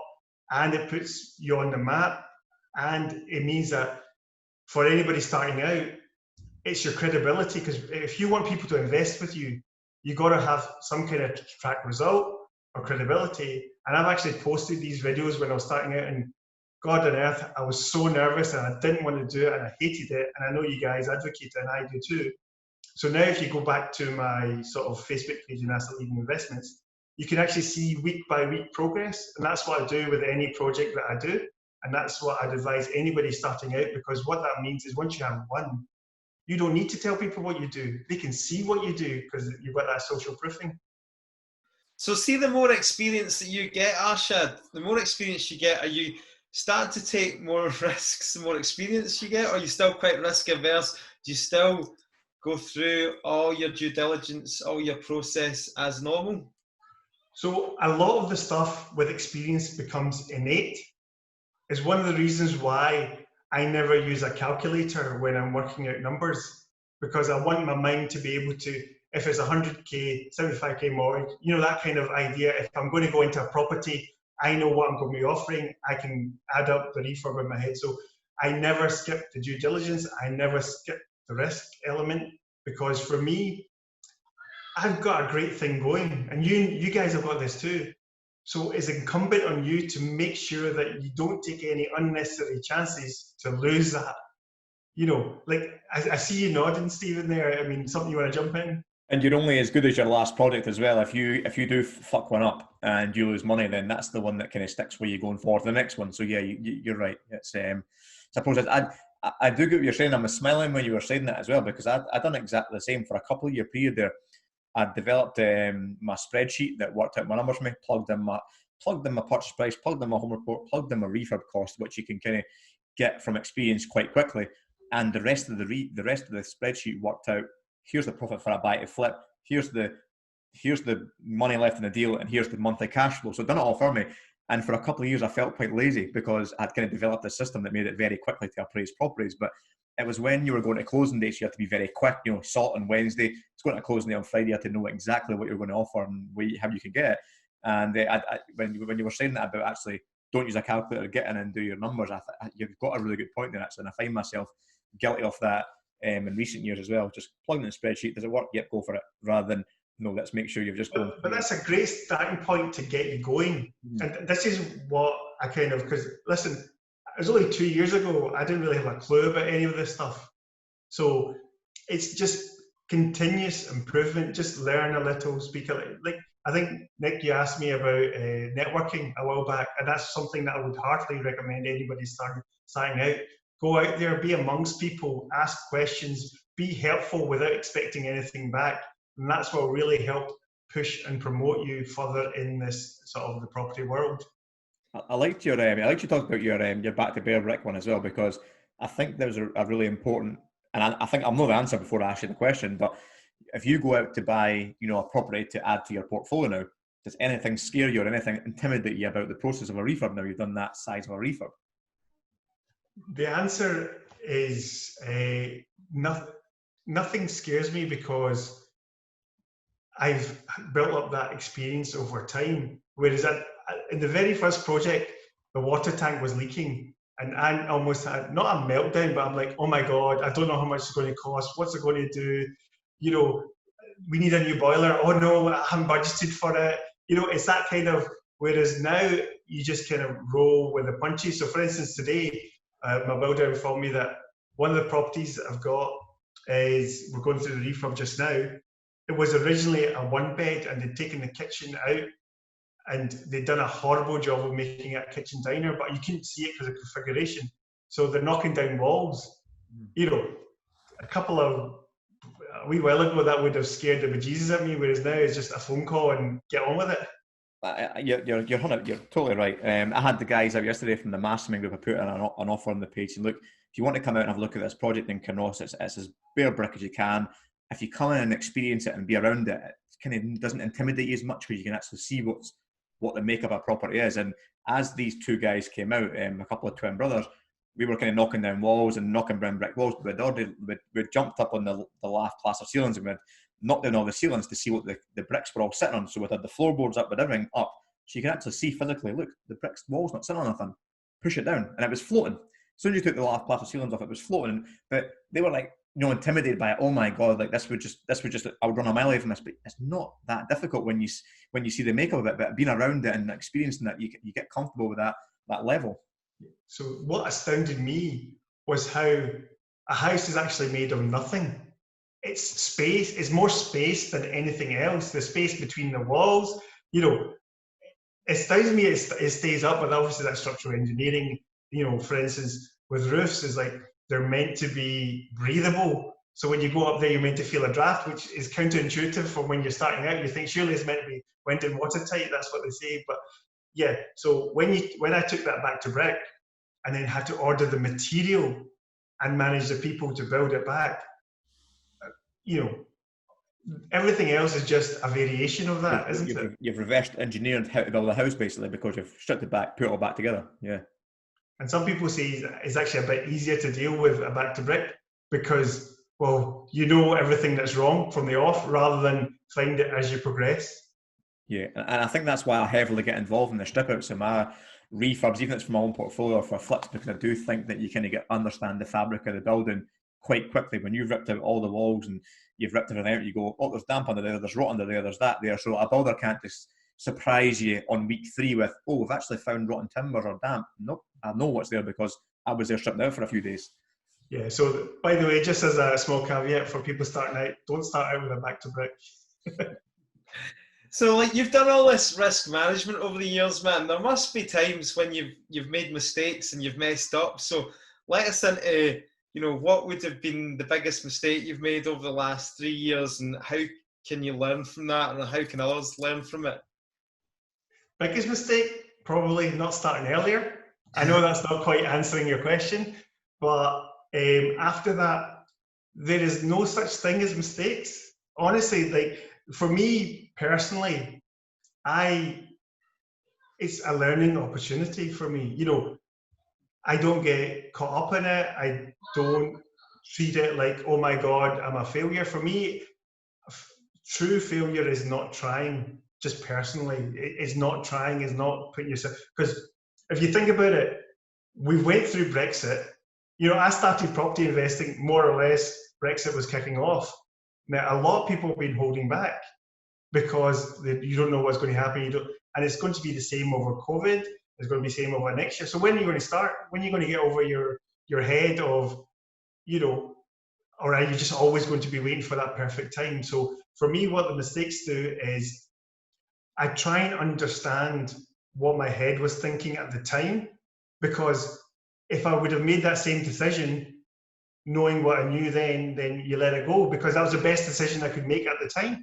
and it puts you on the map, and it means that for anybody starting out, it's your credibility, because if you want people to invest with you, you got to have some kind of track result or credibility. And I've actually posted these videos when I was starting out, and God on earth, I was so nervous and I didn't want to do it and I hated it. And I know you guys advocate it, and I do too. So now if you go back to my sort of Facebook page in Asset Leading Investments, you can actually see week by week progress. And that's what I do with any project that I do. And that's what I'd advise anybody starting out, because what that means is once you have one, you don't need to tell people what you do. They can see what you do because you've got that social proofing. So see, the more experience that you get, Arshad, the more experience you get, are you starting to take more risks the more experience you get, or are you still quite risk averse? Do you still go through all your due diligence, all your process as normal? So a lot of the stuff with experience becomes innate. It's one of the reasons why I never use a calculator when I'm working out numbers, because I want my mind to be able to, if it's 100k, 75k mortgage, that kind of idea. If I'm going to go into a property, I know what I'm going to be offering. I can add up the refurb in my head. So I never skip the due diligence. I never skip the risk element, because for me, I've got a great thing going, and you guys have got this too. So it's incumbent on you to make sure that you don't take any unnecessary chances to lose that. I see you nodding, Stephen, there. I mean, something you want to jump in? And you're only as good as your last product as well. If you do fuck one up and you lose money, then that's the one that kind of sticks with you going forward to the next one. So yeah, you're right. It's a process. I do get what you're saying. I was smiling when you were saying that as well, because I'd done exactly the same for a couple of year period there. I developed my spreadsheet that worked out my numbers for me, plugged plugged in my purchase price, plugged in my home report, plugged in my refurb cost, which you can kind of get from experience quite quickly, and the rest of the spreadsheet worked out. Here's the profit for a buy to flip. Here's the money left in the deal, and here's the monthly cash flow. So it done it all for me. And for a couple of years, I felt quite lazy because I'd kind of developed a system that made it very quickly to appraise properties. But it was when you were going to closing dates, you had to be very quick. You know, salt on Wednesday, it's going to closing day on Friday. You had to know exactly what you're going to offer and how you could get it. And when you were saying that about actually don't use a calculator, get in and do your numbers, you've got a really good point there, actually. And I find myself guilty of that in recent years as well. Just plugging in a spreadsheet, does it work? Yep, go for it. Rather than, no, let's make sure you've just gone. But that's a great starting point to get you going. And this is what I because listen, it was only 2 years ago, I didn't really have a clue about any of this stuff. So it's just continuous improvement, just learn a little, speak a little. Like, I think, Nick, you asked me about networking a while back, and that's something that I would heartily recommend anybody starting out. Go out there, be amongst people, ask questions, be helpful without expecting anything back. And that's what really helped push and promote you further in this sort of the property world. I liked you talk about your back to bare brick one as well, because I think there's a really important, and I think I'll know the answer before I ask you the question, but if you go out to buy, you know, a property to add to your portfolio now, does anything scare you or anything intimidate you about the process of a refurb now you've done that size of a refurb? The answer is nothing scares me because I've built up that experience over time. Whereas in the very first project, the water tank was leaking, and I almost had not a meltdown, but I'm like, oh my God, I don't know how much it's going to cost. What's it going to do? You know, we need a new boiler. Oh no, I haven't budgeted for it. You know, it's that kind of, whereas now you just kind of roll with the punches. So for instance, today, my builder informed me that one of the properties that I've got is, we're going through the refurb just now. It was originally a one bed and they'd taken the kitchen out and they'd done a horrible job of making it a kitchen diner, but you couldn't see it because of configuration. So they're knocking down walls. You know, a wee while ago that would have scared the bejesus at me, whereas now it's just a phone call and get on with it. You're totally right. I had the guys out yesterday from the mastermind group. I put in an offer on the page and look, if you want to come out and have a look at this project in Carnos, it's as bare brick as you can. If you come in and experience it and be around it, it kind of doesn't intimidate you as much because you can actually see what the makeup of a property is. And as these two guys came out, a couple of twin brothers, we were kind of knocking down walls and knocking down brick walls. We'd jumped up on the lath plaster ceilings and we'd knocked down all the ceilings to see what the bricks were all sitting on. So we had the floorboards up with everything up, so you can actually see physically, look, the bricks wall's not sitting on nothing. Push it down, and it was floating. As soon as you took the lath plaster ceilings off, it was floating. But they were like, you know, intimidated by it. Oh my God, like this would just I would run a mile away from this. But it's not that difficult when you see the makeup of it. But being around it and experiencing it, you get comfortable with that level. So what astounded me was how a house is actually made of nothing. It's space. It's more space than anything else. The space between the walls, you know, it astounds me. It stays up, but obviously that's structural engineering. You know, for instance, with roofs, is like they're meant to be breathable. So when you go up there, you're meant to feel a draft, which is counterintuitive from when you're starting out. You think surely it's meant to be wind and watertight. That's what they say. But yeah, so when I took that back to brick and then had to order the material and manage the people to build it back, you know, everything else is just a variation of that, isn't it? You've reversed engineered how to build a house basically because you've stripped it back, put it all back together. Yeah. And some people say it's actually a bit easier to deal with a back to brick because, well, you know everything that's wrong from the off rather than find it as you progress. Yeah, and I think that's why I heavily get involved in the strip outs of my refurbs, even if it's from my own portfolio or for flips, because I do think that you kind of understand the fabric of the building quite quickly. When you've ripped out all the walls and you've ripped everything out, you go, oh, there's damp under there, there's rot under there, there's that there. So a builder can't just surprise you on week 3 with, oh, we've actually found rotten timbers or damp. Nope, I know what's there because I was there stripping out for a few days. Yeah, so by the way, just as a small caveat for people starting out, don't start out with a back to brick. So, like, you've done all this risk management over the years, man. There must be times when you've made mistakes and you've messed up. So, let us into, you know, what would have been the biggest mistake you've made over the last 3 years, and how can you learn from that, and how can others learn from it? Biggest mistake, probably not starting earlier. I know that's not quite answering your question, but after that, there is no such thing as mistakes. Honestly, like for me personally, it's a learning opportunity for me. You know, I don't get caught up in it. I don't treat it like, oh my God, I'm a failure. For me, true failure is not trying, just personally. It's not trying, is not putting yourself, because if you think about it, we went through Brexit. You know, I started property investing more or less, Brexit was kicking off. Now, a lot of people have been holding back because you don't know what's going to happen. And it's going to be the same over COVID. It's going to be the same over next year. So when are you going to start? When are you going to get over your head of, you know, or are you just always going to be waiting for that perfect time? So for me, what the mistakes do is I try and understand what my head was thinking at the time, because if I would have made that same decision, knowing what I knew then you let it go, because that was the best decision I could make at the time.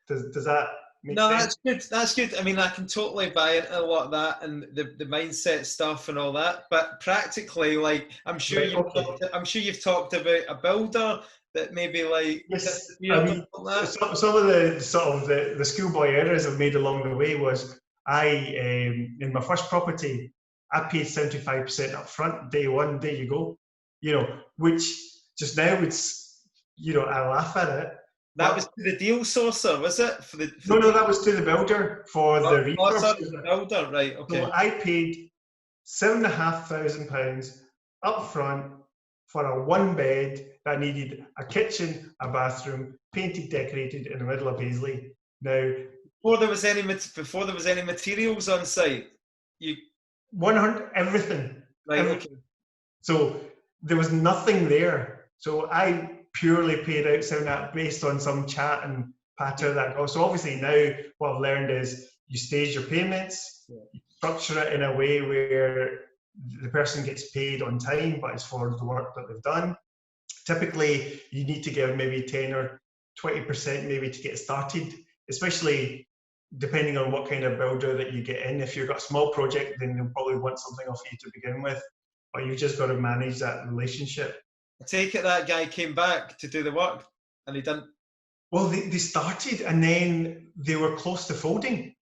Does that make sense? That's good. That's good. I mean, I can totally buy into a lot of that and the mindset stuff and all that. But practically, like, I'm sure you've talked about a builder that maybe like yes. I mean, some of the sort of the schoolboy errors I've made along the way was in my first property, I paid 75% up front, day one, there you go. You know, which just now it's, you know, I laugh at it. That was to the deal sourcer, was it? No, that was to the builder for the refurb. The builder, right? Okay. So I paid £7,500 up front for a one bed that needed a kitchen, a bathroom, painted, decorated in the middle of Paisley. Now, before there was any materials on site, 100 everything. Right. Okay. So there was nothing there. So I purely paid out that based on some chat and patter that goes. So obviously now what I've learned is you stage your payments, you structure it in a way where the person gets paid on time, but it's for the work that they've done. Typically, you need to give maybe 10 or 20% maybe to get started, especially depending on what kind of builder that you get in. If you've got a small project, then they'll probably want something off you to begin with, but you've just got to manage that relationship. I take it that guy came back to do the work and he didn't. Well, they started and then they were close to folding.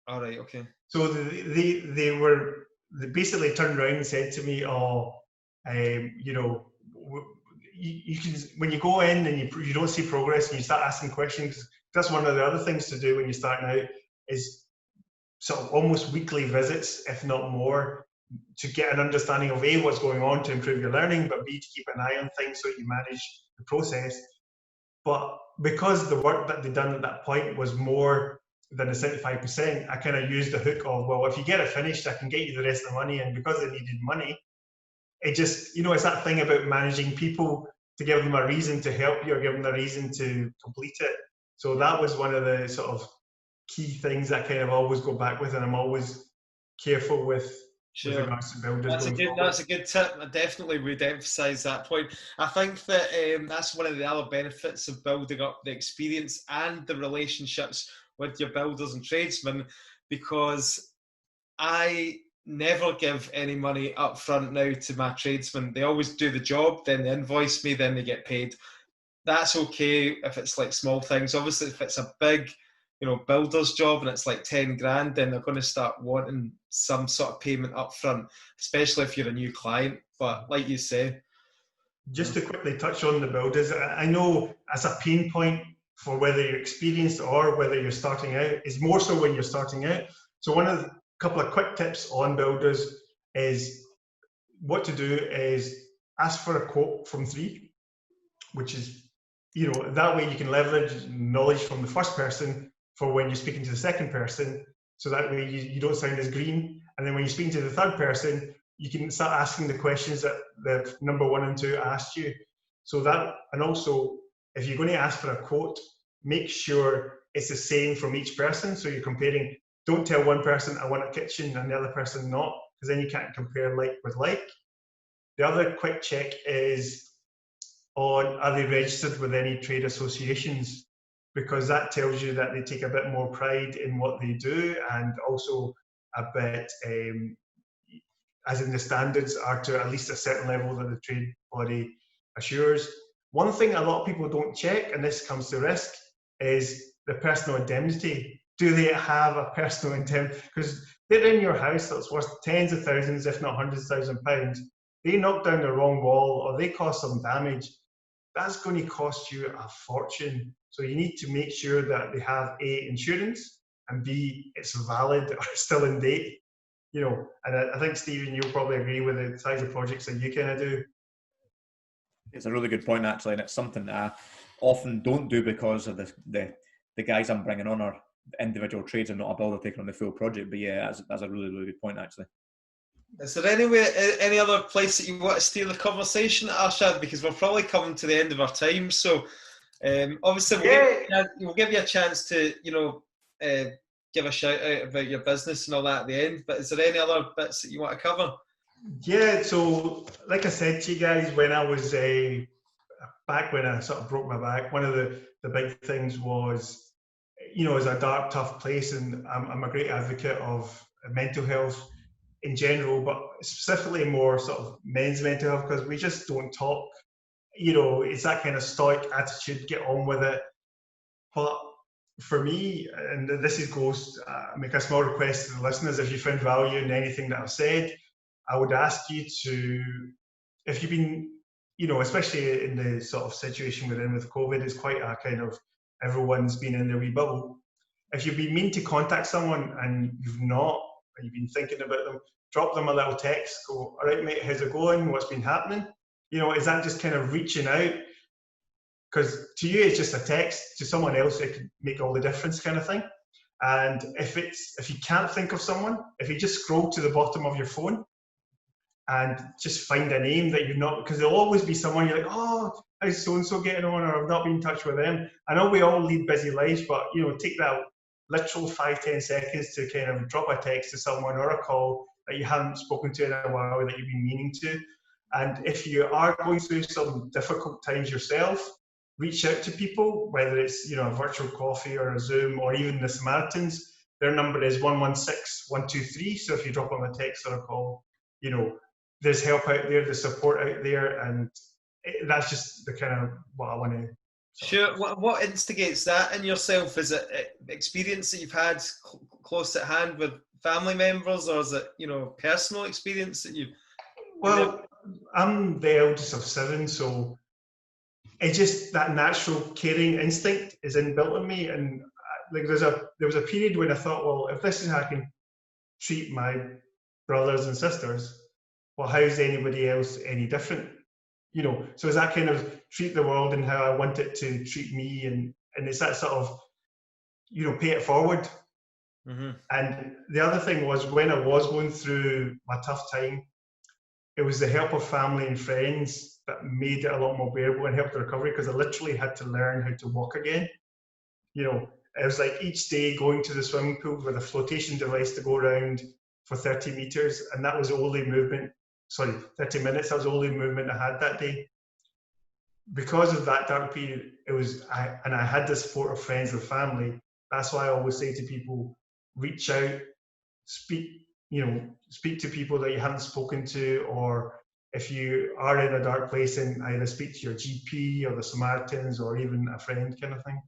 All right, okay. So they basically turned around and said to me, you know, you can, when you go in and you don't see progress and you start asking questions, that's one of the other things to do when you're starting out, is sort of almost weekly visits, if not more, to get an understanding of A, what's going on to improve your learning, but B, to keep an eye on things so you manage the process. But because the work that they'd done at that point was more than the 75%, I kind of used the hook of, well, if you get it finished, I can get you the rest of the money. And because they needed money, it just, you know, it's that thing about managing people, to give them a reason to help you or give them a reason to complete it. So that was one of the sort of key things that kind of always go back with, and I'm always careful with regards to builders. That's a good tip. I definitely would emphasise that point. I think that that's one of the other benefits of building up the experience and the relationships with your builders and tradesmen, because I never give any money up front now to my tradesmen. They always do the job, then they invoice me, then they get paid. That's okay if it's like small things. Obviously, if it's a big, you know, builder's job and it's like 10 grand, then they're going to start wanting some sort of payment up front, especially if you're a new client. But like you say, just to quickly touch on the builders, I know as a pain point for whether you're experienced or whether you're starting out, is more so when you're starting out. So one of the couple of quick tips on builders is what to do is ask for a quote from 3, which is, you know, that way you can leverage knowledge from the first person for when you're speaking to the second person, so that way you don't sound as green. And then when you're speaking to the third person, you can start asking the questions that the number 1 and 2 asked you. So that, and also if you're going to ask for a quote, make sure it's the same from each person. So you're comparing. Don't tell one person I want a kitchen and the other person not, because then you can't compare like with like. The other quick check is on, are they registered with any trade associations? because that tells you that they take a bit more pride in what they do, and also a bit, as in the standards are to at least a certain level that the trade body assures. One thing a lot of people don't check, and this comes to risk, is the personal indemnity. Do they have a personal indemnity? Because they're in your house that's worth tens of thousands, if not hundreds of £1,000s. They knock down the wrong wall or they cause some damage. That's going to cost you a fortune. So you need to make sure that they have A, insurance, and B, it's valid or still in date. You know, and I think, Stephen, you'll probably agree with the size of projects that you kind of do. It's a really good point, actually, and it's something that I often don't do because of the guys I'm bringing on are individual trades and not a builder taking on the full project. But yeah, that's a really, really good point, actually. Is there any other place that you want to steer the conversation, Arshad? Because we're probably coming to the end of our time. So obviously we'll give you a chance to, give a shout out about your business and all that at the end. But is there any other bits that you want to cover? Yeah, so like I said to you guys, when I was back when I sort of broke my back, one of the big things was, it's a dark, tough place, and I'm a great advocate of mental health in general, but specifically more sort of men's mental health, because we just don't talk. It's that kind of stoic attitude, get on with it. But for me, and this goes, make a small request to the listeners, if you found value in anything that I've said, I would ask you to, if you've been, especially in the sort of situation we're in with COVID, it's quite a kind of, everyone's been in their wee bubble. If you've been meaning to contact someone and you've not, and you've been thinking about them, drop them a little text, go, all right, mate, how's it going? What's been happening? Is that just kind of reaching out? Because to you, it's just a text. To someone else, it could make all the difference, kind of thing. And if you can't think of someone, if you just scroll to the bottom of your phone and just find a name that you're not, because there'll always be someone you're like, oh, how's so-and-so getting on, or I've not been in touch with them. I know we all lead busy lives, but, take that literal 5-10 seconds to kind of drop a text to someone or a call that you haven't spoken to in a while that you've been meaning to. And if you are going through some difficult times yourself, reach out to people, whether it's a virtual coffee or a Zoom or even the Samaritans. Their number is 116-123. So if you drop them a text or a call, there's help out there, there's support out there, and that's just the kind of what I want to. Sure. What instigates that in yourself? Is it experience that you've had close at hand with family members, or is it personal experience that you've? Well, I'm the eldest of 7, so it's just that natural caring instinct is inbuilt in me, and there was a period when I thought, well, if this is how I can treat my brothers and sisters, well, how's anybody else any different? So is that kind of treat the world and how I want it to treat me, and it's that sort of, pay it forward. Mm-hmm. And the other thing was, when I was going through my tough time, it was the help of family and friends that made it a lot more bearable and helped the recovery, because I literally had to learn how to walk again. It was like each day going to the swimming pool with a flotation device to go around for 30 meters, and that was the only 30 minutes, that was the only movement I had that day. Because of that dark period, I had the support of friends and family. That's why I always say to people, reach out, speak to people that you haven't spoken to, or if you are in a dark place, and either speak to your GP or the Samaritans or even a friend, kind of thing.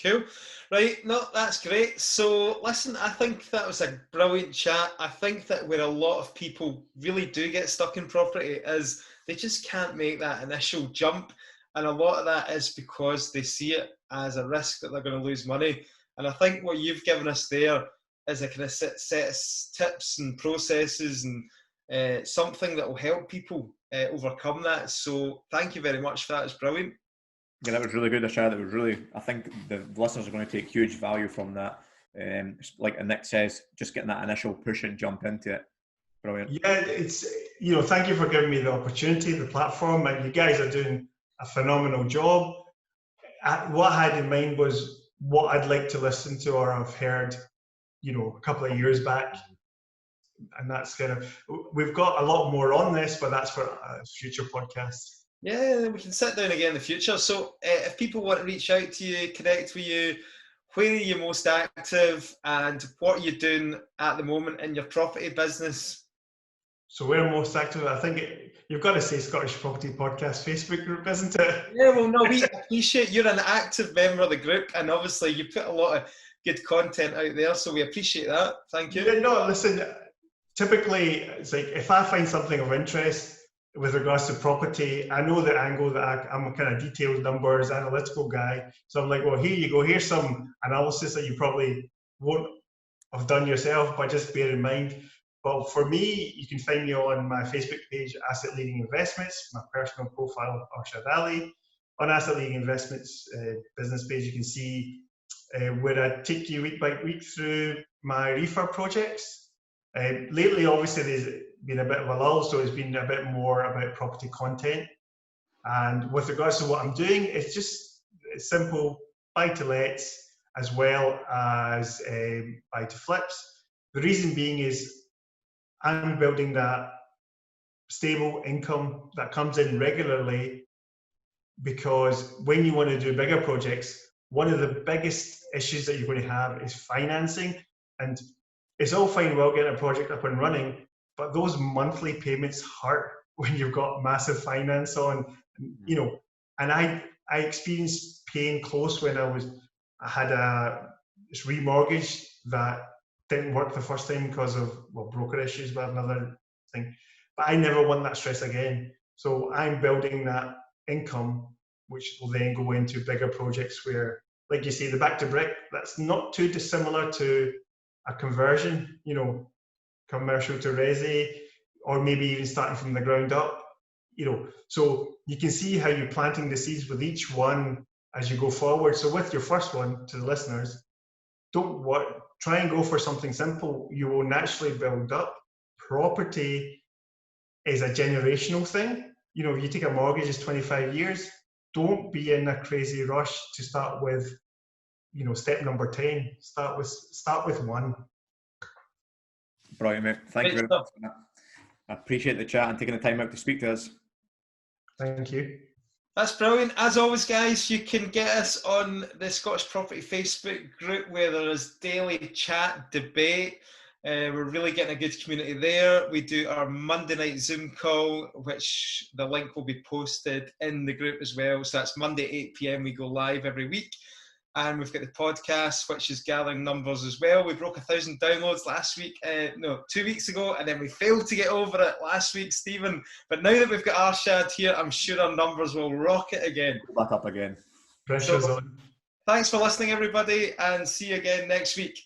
Cool. Right, no, that's great. So listen, I think that was a brilliant chat. I think that where a lot of people really do get stuck in property is they just can't make that initial jump. And a lot of that is because they see it as a risk that they're going to lose money. And I think what you've given us there is a kind of set of tips and processes and something that will help people overcome that. So thank you very much for that. It's brilliant. Yeah, that was really good, Arshad. It was really, I think the listeners are going to take huge value from that. Like Nick says, just getting that initial push and jump into it. Brilliant. Yeah, it's, thank you for giving me the opportunity, the platform, and you guys are doing a phenomenal job. What I had in mind was what I'd like to listen to or have heard, a couple of years back. And that's kind of, we've got a lot more on this, but that's for a future podcast. Yeah, we can sit down again in the future. So if people want to reach out to you, connect with you, where are you most active and what are you doing at the moment in your property business? So we're most active. I think you've got to say Scottish Property Podcast Facebook group, isn't it? Yeah, well, no, we appreciate you're an active member of the group, and obviously you put a lot of good content out there, so we appreciate that. Thank you. Yeah, no, listen, typically it's like if I find something of interest with regards to property, I know the angle that I'm a kind of detailed numbers, analytical guy. So I'm like, well, here you go. Here's some analysis that you probably won't have done yourself, but just bear in mind. But for me, you can find me on my Facebook page, Asset Leading Investments, my personal profile, Arshad Ali. On Asset Leading Investments business page, you can see where I take you week by week through my refurb projects. Lately, obviously, there's been a bit of a lull, so it's been a bit more about property content. And with regards to what I'm doing, it's just simple buy-to-lets as well as buy-to-flips. The reason being is I'm building that stable income that comes in regularly, because when you want to do bigger projects, one of the biggest issues that you're going to have is financing. And it's all fine and well getting a project up and running, but those monthly payments hurt when you've got massive finance on, you know. And I experienced paying close when I had a remortgage that didn't work the first time because of, well, broker issues, but another thing. But I never want that stress again. So I'm building that income, which will then go into bigger projects where, like you say, the back to brick, that's not too dissimilar to a conversion, you know, commercial to resi, or maybe even starting from the ground up, you know. So you can see how you're planting the seeds with each one as you go forward. So with your first one, to the listeners, try and go for something simple. You will naturally build up. Property is a generational thing. You know, if you take a mortgage, it's 25 years. Don't be in a crazy rush to start with, you know, step number 10. Start with one. Brilliant, mate. Thank you very much for that. I appreciate the chat and taking the time out to speak to us. Thank you. That's brilliant. As always, guys, you can get us on the Scottish Property Facebook group where there is daily chat, debate. We're really getting a good community there. We do our Monday night Zoom call, which the link will be posted in the group as well. So that's Monday, 8 p.m. We go live every week. And we've got the podcast, which is gathering numbers as well. We broke 1,000 downloads last week, 2 weeks ago, and then we failed to get over it last week, Stephen. But now that we've got Arshad here, I'm sure our numbers will rocket again. Back up again. Pressure's on. Thanks for listening, everybody, and see you again next week.